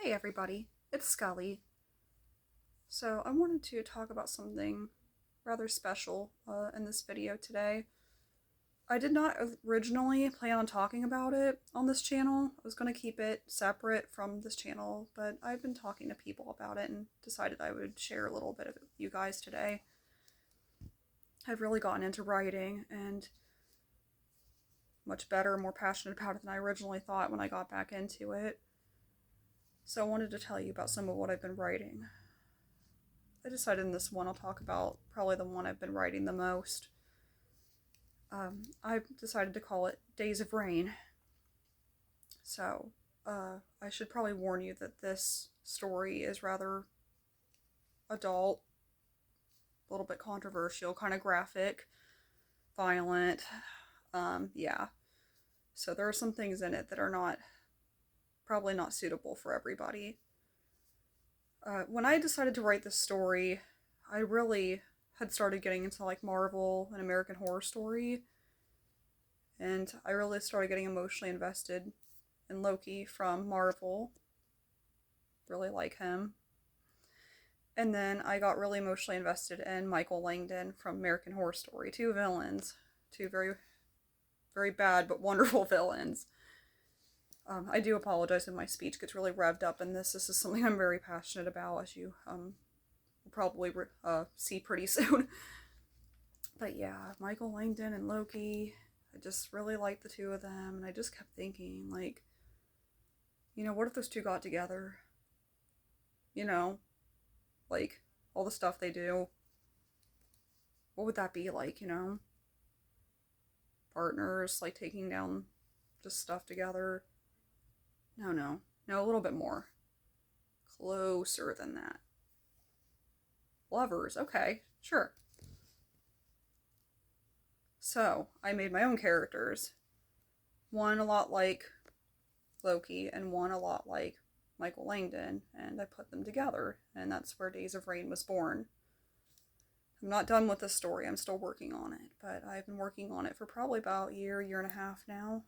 Hey everybody, it's Skully. So I wanted to talk about something rather special in this video today. I did not originally plan on talking about it on this channel. I was going to keep it separate from this channel, but I've been talking to people about it and decided I would share a little bit of it with you guys today. I've really gotten into writing and much better, more passionate about it than I originally thought when I got back into it. So I wanted to tell you about some of what I've been writing. I decided in this one I'll talk about probably the one I've been writing the most. I decided to call it Days of Rain. So, I should probably warn you that this story is rather adult, a little bit controversial, kind of graphic, violent. Yeah. So there are some things in it that are probably not suitable for everybody. When I decided to write this story, I really had started getting into like Marvel and American Horror Story, and I really started getting emotionally invested in Loki from Marvel. Really like him. And then I got really emotionally invested in Michael Langdon from American Horror Story. Two villains. Two very, very bad but wonderful villains. I do apologize if my speech gets really revved up in this. This is something I'm very passionate about, as you will probably see pretty soon. But yeah, Michael Langdon and Loki, I just really liked the two of them, and I just kept thinking, like, what if those two got together? Like, all the stuff they do. What would that be like, Partners, like, taking down just stuff together. No, a little bit more. Closer than that. Lovers, okay, sure. So, I made my own characters. One a lot like Loki, and one a lot like Michael Langdon, and I put them together, and that's where Days of Rain was born. I'm not done with this story, I'm still working on it, but I've been working on it for probably about a year and a half now,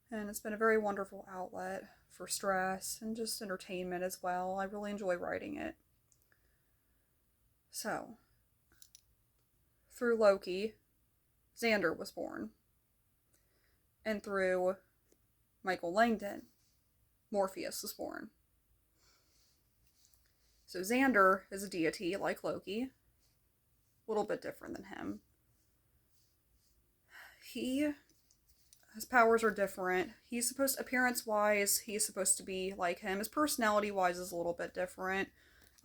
and it's been a very wonderful outlet for stress and just entertainment as well. I really enjoy writing it. So, through Loki, Xander was born, and through Michael Langdon, Morpheus was born. So Xander is a deity like Loki, a little bit different than him. His powers are different. Appearance-wise, he's supposed to be like him. His personality-wise is a little bit different.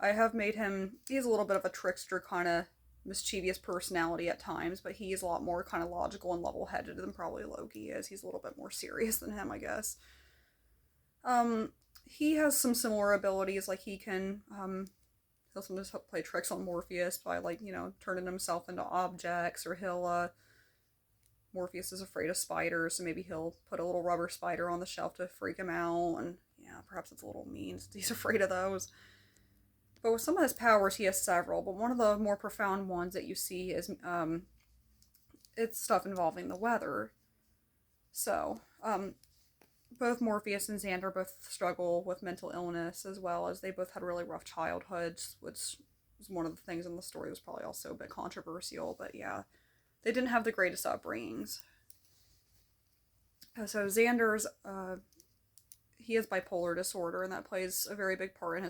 I have made him, he's a little bit of a trickster, kind of mischievous personality at times, but he's a lot more kind of logical and level-headed than probably Loki is. He's a little bit more serious than him, I guess. He has some similar abilities, like he'll sometimes play tricks on Morpheus by, like, turning himself into objects, or Morpheus is afraid of spiders, so maybe he'll put a little rubber spider on the shelf to freak him out, and yeah, perhaps it's a little mean, he's afraid of those. But with some of his powers, he has several, but one of the more profound ones that you see is, it's stuff involving the weather. So, both Morpheus and Xander both struggle with mental illness, as well as they both had really rough childhoods, which was one of the things in the story that was probably also a bit controversial, but yeah, they didn't have the greatest upbringings. So Xander's, he has bipolar disorder, and that plays a very big part in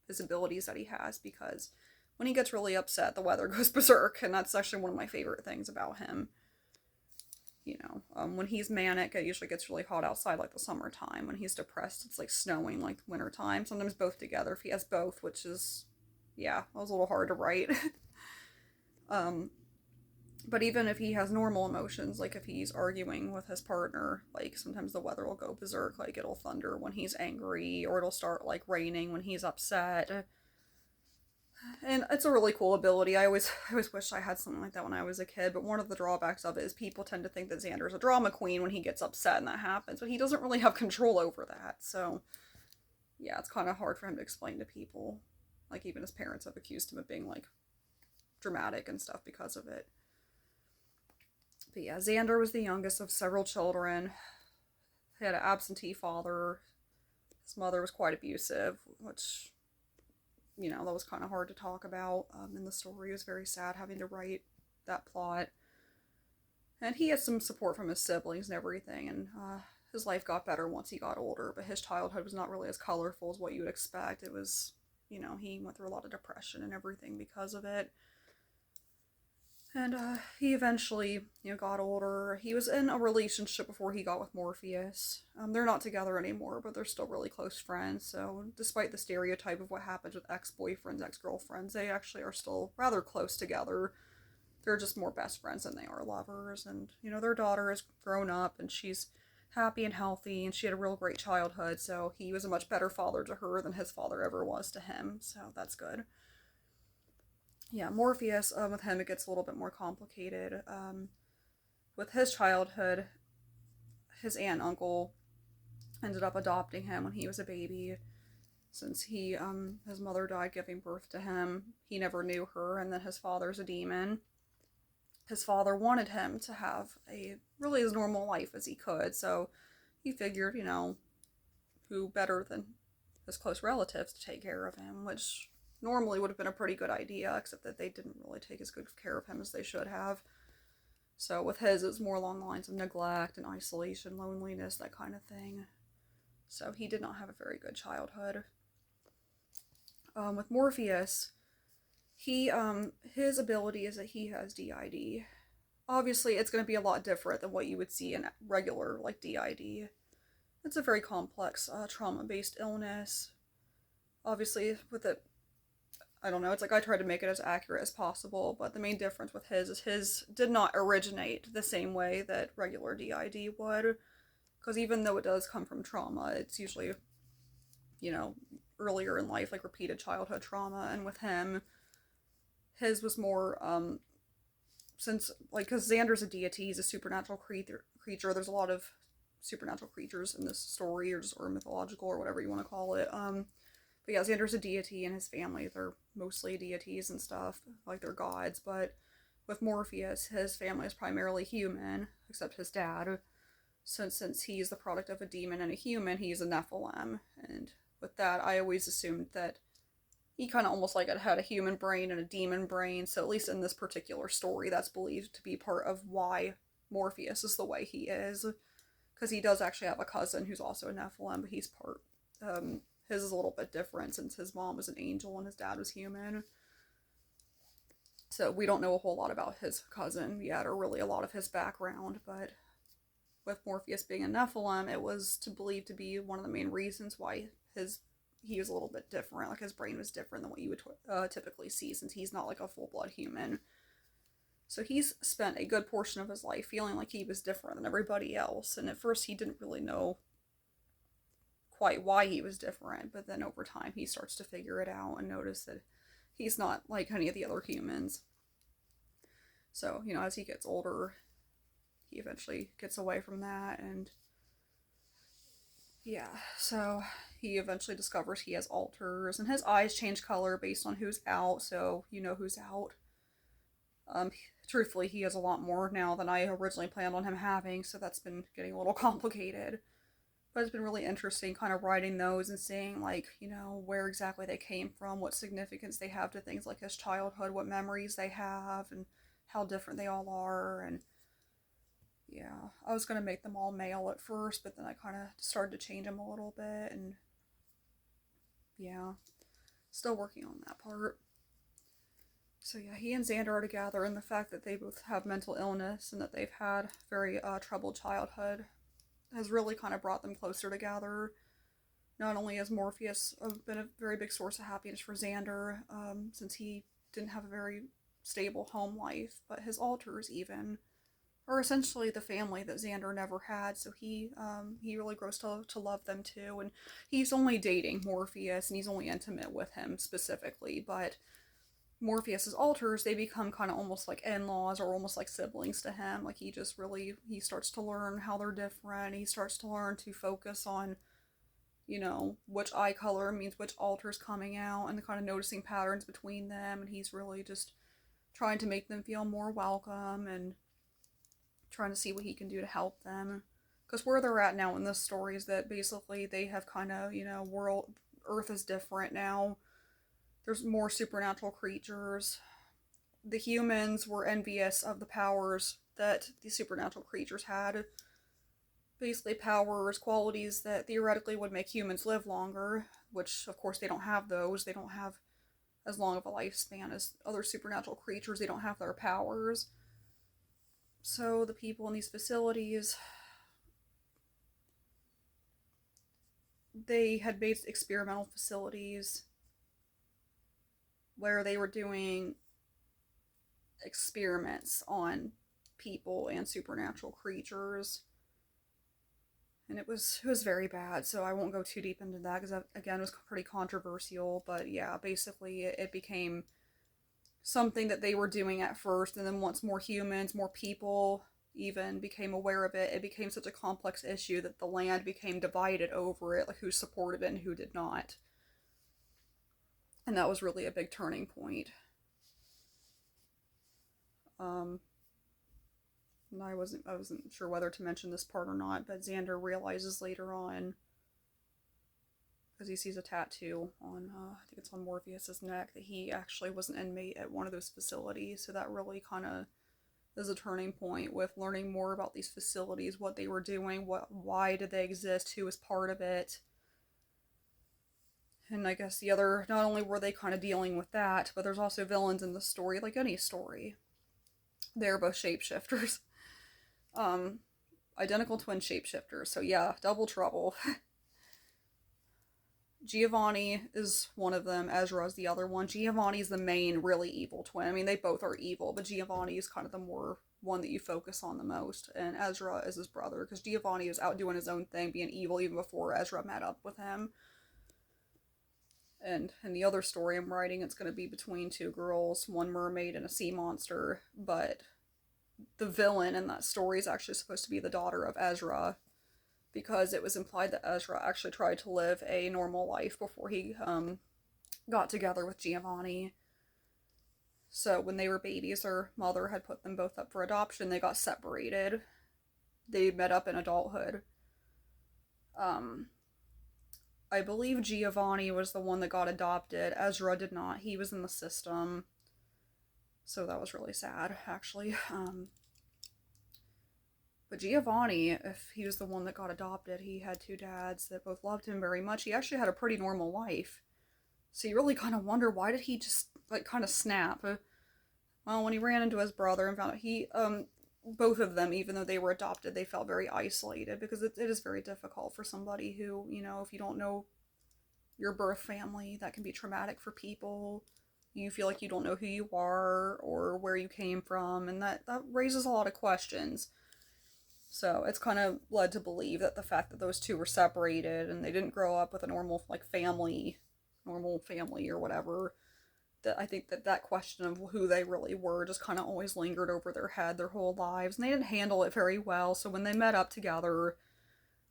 his abilities that he has, because when he gets really upset, the weather goes berserk, and that's actually one of my favorite things about him. When he's manic, it usually gets really hot outside, like the summertime. When he's depressed, it's like snowing, like wintertime. Sometimes both together, if he has both, which is, yeah, that was a little hard to write. But even if he has normal emotions, like if he's arguing with his partner, like sometimes the weather will go berserk, like it'll thunder when he's angry, or it'll start like raining when he's upset. And it's a really cool ability. I always wish I had something like that when I was a kid, but one of the drawbacks of it is people tend to think that Xander's a drama queen when he gets upset and that happens, but he doesn't really have control over that, so yeah, it's kind of hard for him to explain to people. Like, even his parents have accused him of being, like, dramatic and stuff because of it. But yeah, Xander was the youngest of several children. He had an absentee father. his mother was quite abusive, which, you know, that was kind of hard to talk about in the story. It was very sad having to write that plot. And he had some support from his siblings and everything, and his life got better once he got older, but his childhood was not really as colorful as what you would expect. It was, you know, he went through a lot of depression and everything because of it. And he eventually, you know, got older. He was in a relationship before he got with Morpheus. They're not together anymore, but they're still really close friends. So despite the stereotype of what happens with ex-boyfriends, ex-girlfriends, they actually are still rather close together. They're just more best friends than they are lovers. And, you know, their daughter is grown up and she's happy and healthy and she had a real great childhood. So he was a much better father to her than his father ever was to him. So that's good. Yeah, Morpheus, with him, it gets a little bit more complicated. With his childhood, his aunt and uncle ended up adopting him when he was a baby. Since his mother died giving birth to him, he never knew her, and then his father's a demon. His father wanted him to have a really as normal life as he could, so he figured, you know, who better than his close relatives to take care of him, which normally would have been a pretty good idea, except that they didn't really take as good care of him as they should have. So with his, it's more along the lines of neglect and isolation, loneliness, that kind of thing. So he did not have a very good childhood. With Morpheus, his ability is that he has DID. Obviously, it's going to be a lot different than what you would see in regular, like, DID. It's a very complex, trauma-based illness. Obviously, with it, I don't know, it's like I tried to make it as accurate as possible, but the main difference with his is his did not originate the same way that regular DID would, because even though it does come from trauma, it's usually, you know, earlier in life, like repeated childhood trauma, and with him, his was more, since, like, because Xander's a deity, he's a supernatural creature, there's a lot of supernatural creatures in this story, or mythological, or whatever you want to call it, but yeah, Xander's a deity, and his family, they're mostly deities and stuff, like they're gods, but with Morpheus, his family is primarily human, except his dad, since he's the product of a demon and a human, he's a Nephilim, and with that, I always assumed that he kind of almost like had a human brain and a demon brain, so at least in this particular story, that's believed to be part of why Morpheus is the way he is, because he does actually have a cousin who's also a Nephilim, but he's part, his is a little bit different since his mom was an angel and his dad was human. So we don't know a whole lot about his cousin yet, or really a lot of his background, but with Morpheus being a Nephilim, it was believed to be one of the main reasons why he was a little bit different, like his brain was different than what you would typically see, since he's not like a full-blood human. So he's spent a good portion of his life feeling like he was different than everybody else, and at first he didn't really know quite why he was different, but then over time he starts to figure it out and notice that he's not like any of the other humans. So, you know, as he gets older, he eventually gets away from that, and yeah, so he eventually discovers he has alters, and his eyes change color based on who's out, so you know who's out. Truthfully, he has a lot more now than I originally planned on him having, so that's been getting a little complicated. But it's been really interesting kind of writing those and seeing, like, you know, where exactly they came from, what significance they have to things like his childhood, what memories they have, and how different they all are, and yeah, I was going to make them all male at first, but then I kind of started to change them a little bit, and yeah, still working on that part. So yeah, he and Xander are together, and the fact that they both have mental illness and that they've had very troubled childhood has really kind of brought them closer together. Not only has Morpheus been a very big source of happiness for Xander, since he didn't have a very stable home life, but his alters even are essentially the family that Xander never had, so he really grows to love them too, and he's only dating Morpheus, and he's only intimate with him specifically, but Morpheus's alters, they become kind of almost like in-laws or almost like siblings to him. Like he starts to learn how they're different. He starts to learn to focus on, you know, which eye color means which alter's coming out, and the kind of noticing patterns between them. And he's really just trying to make them feel more welcome and trying to see what he can do to help them. because where they're at now in this story is that basically they have kind of, Earth is different now. There's more supernatural creatures. The humans were envious of the powers that the supernatural creatures had. Basically, powers, qualities that theoretically would make humans live longer, which, of course, they don't have those. They don't have as long of a lifespan as other supernatural creatures. They don't have their powers. So the people in these facilities, they had made experimental facilities where they were doing experiments on people and supernatural creatures. And it was very bad, so I won't go too deep into that, because again, it was pretty controversial. But yeah, basically it became something that they were doing at first, and then once more humans, more people even became aware of it, it became such a complex issue that the land became divided over it, like who supported it and who did not. And that was really a big turning point. And I wasn't sure whether to mention this part or not, but Xander realizes later on, because he sees a tattoo on, I think it's on Morpheus's neck, that he actually was an inmate at one of those facilities. So that really kind of is a turning point with learning more about these facilities, what they were doing, why did they exist, who was part of it. And I guess not only were they kind of dealing with that, but there's also villains in the story, like any story. They're both shapeshifters. Identical twin shapeshifters. So yeah, double trouble. Giovanni is one of them. Ezra is the other one. Giovanni's the main, really evil twin. I mean, they both are evil, but Giovanni is kind of the more one that you focus on the most. And Ezra is his brother, because Giovanni is out doing his own thing, being evil, even before Ezra met up with him. And in the other story I'm writing, it's going to be between two girls, one mermaid and a sea monster, but the villain in that story is actually supposed to be the daughter of Ezra, because it was implied that Ezra actually tried to live a normal life before he got together with Giovanni. So when they were babies, their mother had put them both up for adoption. They got separated. They met up in adulthood. I believe Giovanni was the one that got adopted. Ezra did not. He was in the system. So that was really sad, actually. But Giovanni, if he was the one that got adopted, he had two dads that both loved him very much. He actually had a pretty normal life. So you really kind of wonder, why did he just, kind of snap? Well, when he ran into his brother and found out both of them, even though they were adopted, they felt very isolated, because it is very difficult for somebody who, if you don't know your birth family, that can be traumatic for people. You feel like you don't know who you are or where you came from, and that raises a lot of questions. So it's kind of led to believe that the fact that those two were separated and they didn't grow up with a normal family or whatever, that I think that question of who they really were just kind of always lingered over their head their whole lives, and they didn't handle it very well. So when they met up together,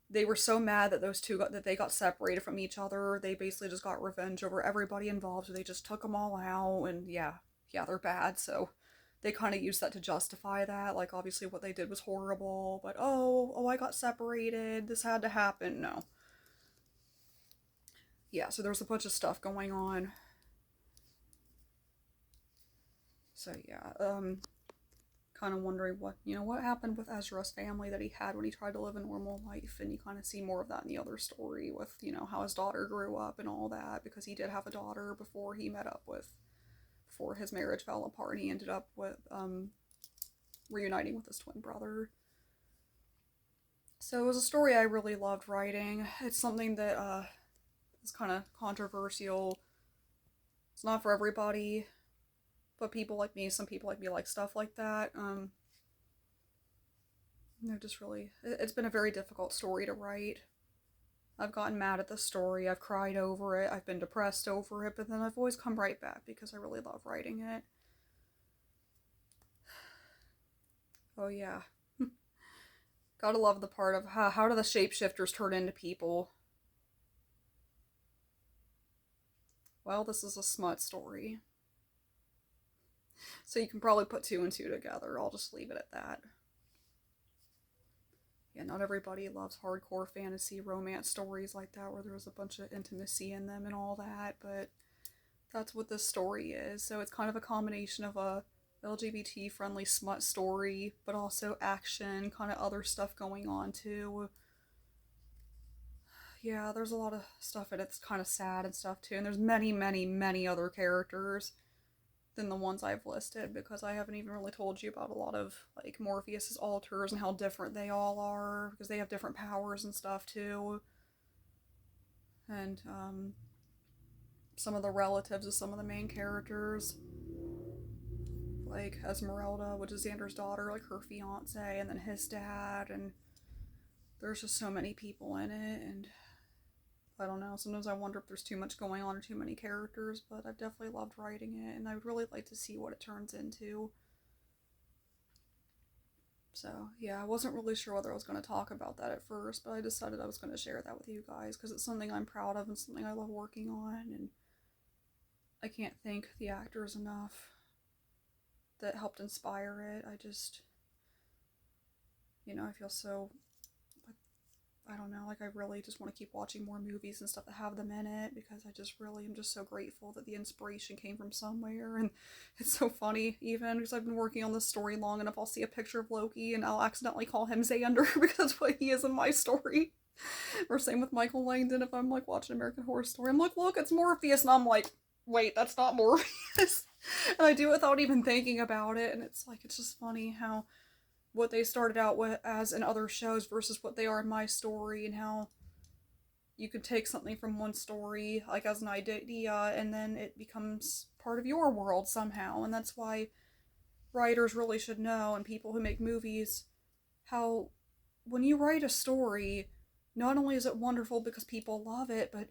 they were so mad that that they got separated from each other. They basically just got revenge over everybody involved. So they just took them all out, and yeah, they're bad. So they kind of used that to justify that. Like, obviously what they did was horrible, but I got separated. This had to happen. No. Yeah, so there's a bunch of stuff going on. So yeah, kind of wondering what happened with Ezra's family that he had when he tried to live a normal life, and you kind of see more of that in the other story with, how his daughter grew up and all that, because he did have a daughter before his marriage fell apart, and he ended up with, reuniting with his twin brother. So it was a story I really loved writing. It's something that, is kind of controversial. It's not for everybody. But some people like me like stuff like that. It's been a very difficult story to write. I've gotten mad at the story, I've cried over it, I've been depressed over it, but then I've always come right back because I really love writing it. Oh yeah. Gotta love the part of how do the shapeshifters turn into people? Well, this is a smut story. So you can probably put two and two together. I'll just leave it at that. Yeah, not everybody loves hardcore fantasy romance stories like that where there's a bunch of intimacy in them and all that, but that's what this story is. So it's kind of a combination of a LGBT friendly smut story, but also action, kind of other stuff going on too. Yeah, there's a lot of stuff and it's kind of sad and stuff too. And there's many, many, many other characters than the ones I've listed because I haven't even really told you about a lot of like Morpheus's alters and how different they all are because they have different powers and stuff too. And some of the relatives of some of the main characters, like Esmeralda, which is Xander's daughter, like her fiance, and then his dad, and there's just so many people in it, and I don't know, sometimes I wonder if there's too much going on or too many characters, but I've definitely loved writing it, and I would really like to see what it turns into. So, yeah, I wasn't really sure whether I was going to talk about that at first, but I decided I was going to share that with you guys, because it's something I'm proud of and something I love working on, and I can't thank the actors enough that helped inspire it. I just, I feel so, like, I don't know, like I really just want to keep watching more movies and stuff that have them in it because I just really am just so grateful that the inspiration came from somewhere. And it's so funny, even because I've been working on this story long enough, I'll see a picture of Loki and I'll accidentally call him Xander because that's what he is in my story. Or same with Michael Langdon, if I'm like watching American Horror Story, I'm like, look, it's Morpheus, and I'm like, wait, that's not Morpheus. And I do it without even thinking about it, and it's like, it's just funny how what they started out with as in other shows versus what they are in my story, and how you could take something from one story like as an idea and then it becomes part of your world somehow. And that's why writers really should know, and people who make movies, how when you write a story, not only is it wonderful because people love it, but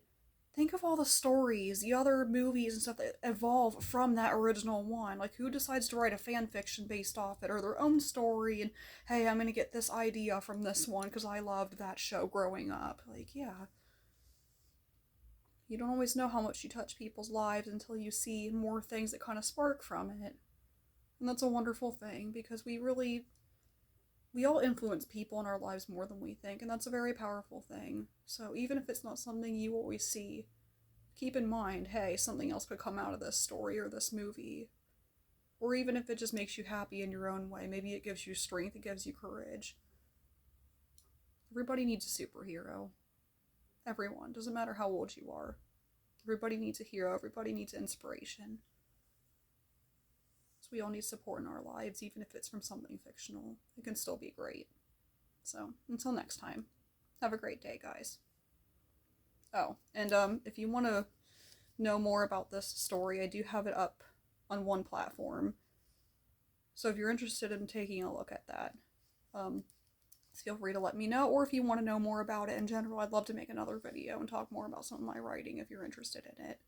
think of all the stories, the other movies and stuff that evolve from that original one. Like, who decides to write a fan fiction based off it, or their own story, and hey, I'm gonna get this idea from this one because I loved that show growing up. Like, yeah. You don't always know how much you touch people's lives until you see more things that kind of spark from it. And that's a wonderful thing because we all influence people in our lives more than we think, and that's a very powerful thing. So even if it's not something you always see, keep in mind, hey, something else could come out of this story or this movie. Or even if it just makes you happy in your own way, maybe it gives you strength, it gives you courage. Everybody needs a superhero. Everyone. Doesn't matter how old you are. Everybody needs a hero, everybody needs inspiration. So we all need support in our lives, even if it's from something fictional. It can still be great. So, until next time, have a great day, guys. Oh, and if you want to know more about this story, I do have it up on one platform. So if you're interested in taking a look at that, feel free to let me know. Or if you want to know more about it in general, I'd love to make another video and talk more about some of my writing if you're interested in it.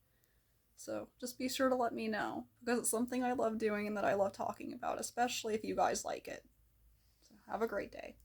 So just be sure to let me know, because it's something I love doing and that I love talking about, especially if you guys like it. So have a great day.